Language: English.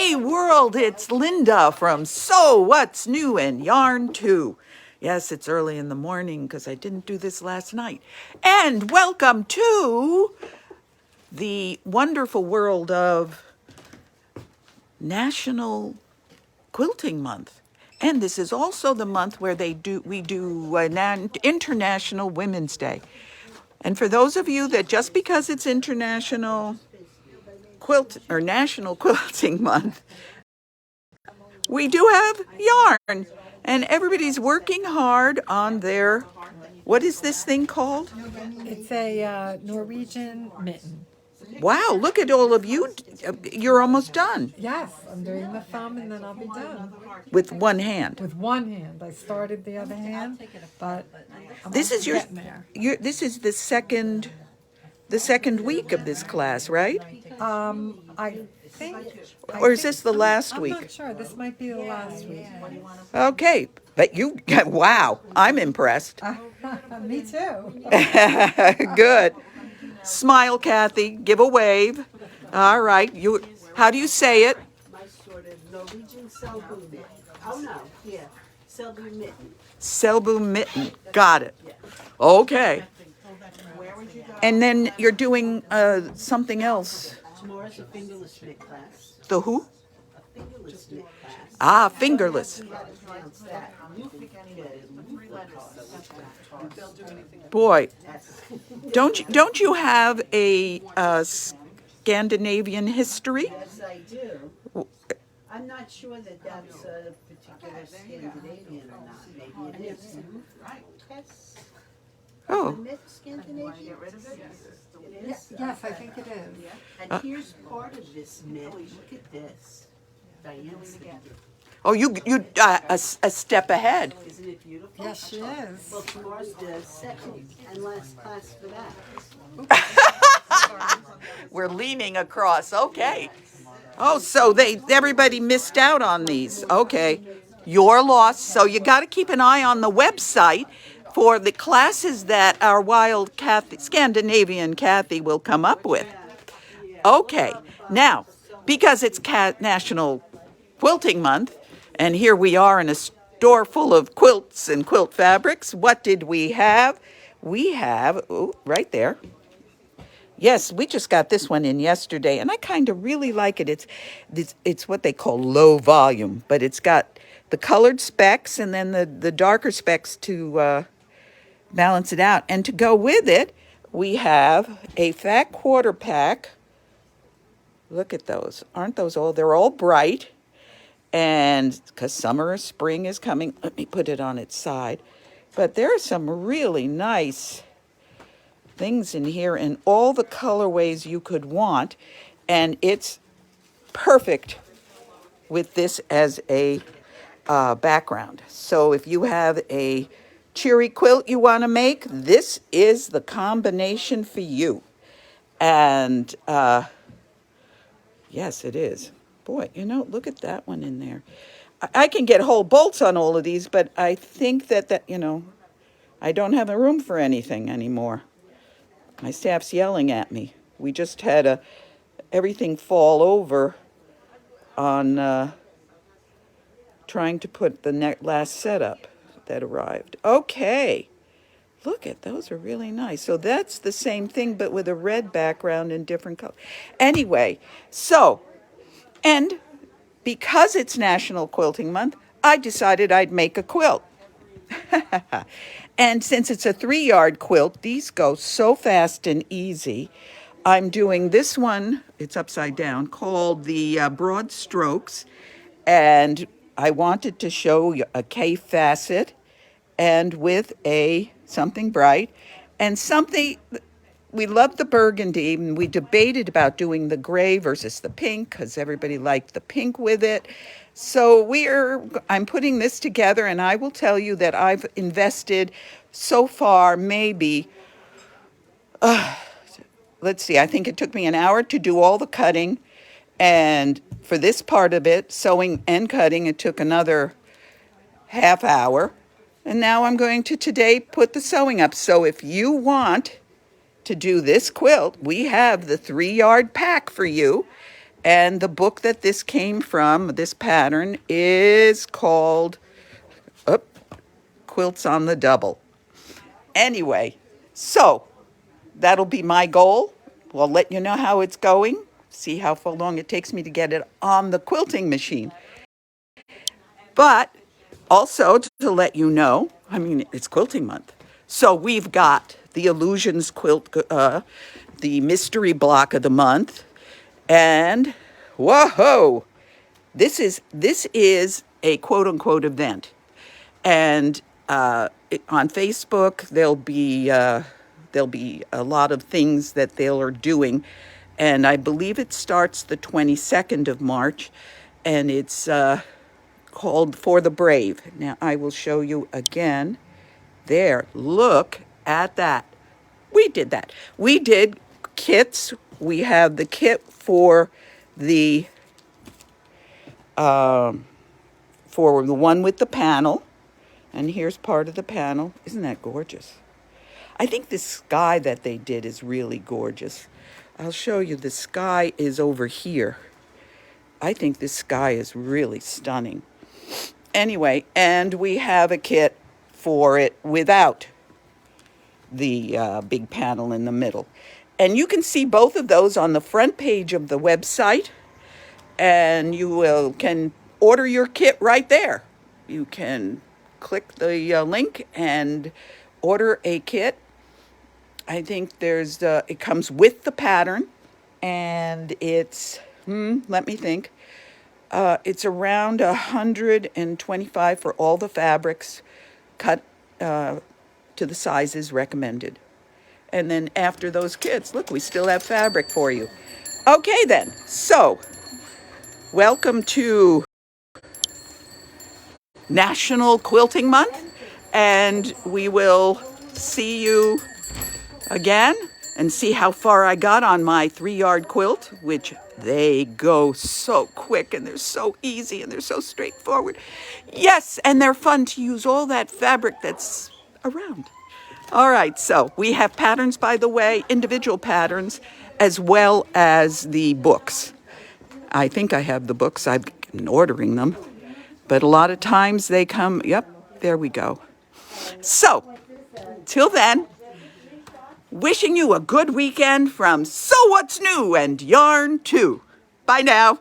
Hey world, it's Linda from So What's New in Yarn 2. Yes, it's early in the morning because I didn't do this last night. And welcome to the wonderful world of National Quilting Month. And this is also the month where we do International Women's Day. And for those of you that just because it's International National Quilting Month, we do have yarn, and everybody's working hard on their, what is this thing called? It's a Norwegian mitten. Wow, look at all of you. You're almost done Yes, I'm doing the thumb and then I'll be done. with one hand. With one hand. I started the other hand, but I'm This is getting there. this is the second week of this class, right? I think. Or is this the last I'm week? not sure. This might be the last week. Okay, but you, wow, I'm impressed. Me too. Good. Smile, Kathy. Give a wave. All right. How do you say it? My sort of Norwegian Selbu mitten. Oh no, yeah, Selbu mitten. Selbu mitten. Got it. Okay. And then you're doing something else. Tomorrow's a fingerless mitt class. The who? A fingerless mitt class. Ah, fingerless. Pronounce that. Boy, don't you have a Scandinavian history? Yes, I do. I'm not sure that that's a particular Scandinavian or not. Maybe it is. Yes. Oh, The myth Scandinavian? It is? Yes, I think it is. And here's part of this myth. Look at this. Diane's oh, you a step ahead. Isn't it beautiful? Yes, she is. Well, tomorrow's the second and last class for that. We're leaning across. Okay. Oh, so everybody missed out on these. Okay. Your loss. So you got to keep an eye on the website for the classes that our wild Scandinavian Kathy will come up with. Okay. Now, because it's National Quilting Month, and here we are in a store full of quilts and quilt fabrics, what did we have? We have, right there. Yes, we just got this one in yesterday, and I kind of really like it. It's what they call low volume, but it's got the colored specks and then the darker specks to balance it out. And to go with it, we have a fat quarter pack. Look at those. Aren't those all? They're all bright. And because summer or spring is coming, let me put it on its side. But there are some really nice things in here in all the colorways you could want. And it's perfect with this as a background. So if you have a cheery quilt you want to make, this is the combination for you. And yes, it is. Boy, look at that one in there. I can get whole bolts on all of these, but I think that I don't have a room for anything anymore. My staff's yelling at me. We just had everything fall over on trying to put the last setup that arrived. Okay. Look at those are really nice. So that's the same thing, but with a red background and different color. Anyway, and because it's National Quilting Month, I decided I'd make a quilt. And since it's a 3-yard quilt, these go so fast and easy. I'm doing this one, it's upside down, called the Broad Strokes. And I wanted to show you a K facet and with something bright and something. We love the burgundy, and we debated about doing the gray versus the pink because everybody liked the pink with it. So I'm putting this together, and I will tell you that I've invested so far maybe, let's see, I think it took me an hour to do all the cutting. And for this part of it, sewing and cutting, it took another half hour. And now I'm going to today put the sewing up. So if you want to do this quilt, we have the 3-yard pack for you. And the book that this came from, this pattern, is called Quilts on the Double. Anyway, so that'll be my goal. We'll let you know how it's going, see how long it takes me to get it on the quilting machine. But also to let you know, I mean, it's quilting month. So we've got the Illusions quilt, the mystery block of the month. And whoa, this is a quote unquote event. And on Facebook, there'll be a lot of things that they are doing, and I believe it starts the 22nd of March, and it's called For the Brave. Now I will show you again. There, look at that. We did that. We did kits. We have the kit for the one with the panel. And here's part of the panel. Isn't that gorgeous? I think the sky that they did is really gorgeous. I'll show you. The sky is over here. I think this sky is really stunning. Anyway, and we have a kit for it without the big panel in the middle. And you can see both of those on the front page of the website. And you can order your kit right there. You can click the link and order a kit. I think it comes with the pattern, and it's, let me think, it's around $125 for all the fabrics cut to the sizes recommended. And then after those kits, look, we still have fabric for you. Okay then, so welcome to National Quilting Month, and we will see you again and see how far I got on my 3-yard quilt, which they go so quick and they're so easy and they're so straightforward. Yes, and they're fun to use all that fabric that's around. All right, so we have patterns, by the way, individual patterns, as well as the books. I think I have the books. I've been ordering them. But a lot of times they come, yep, there we go. So, till then, wishing you a good weekend from Sew What's New and Yarn Too. Bye now.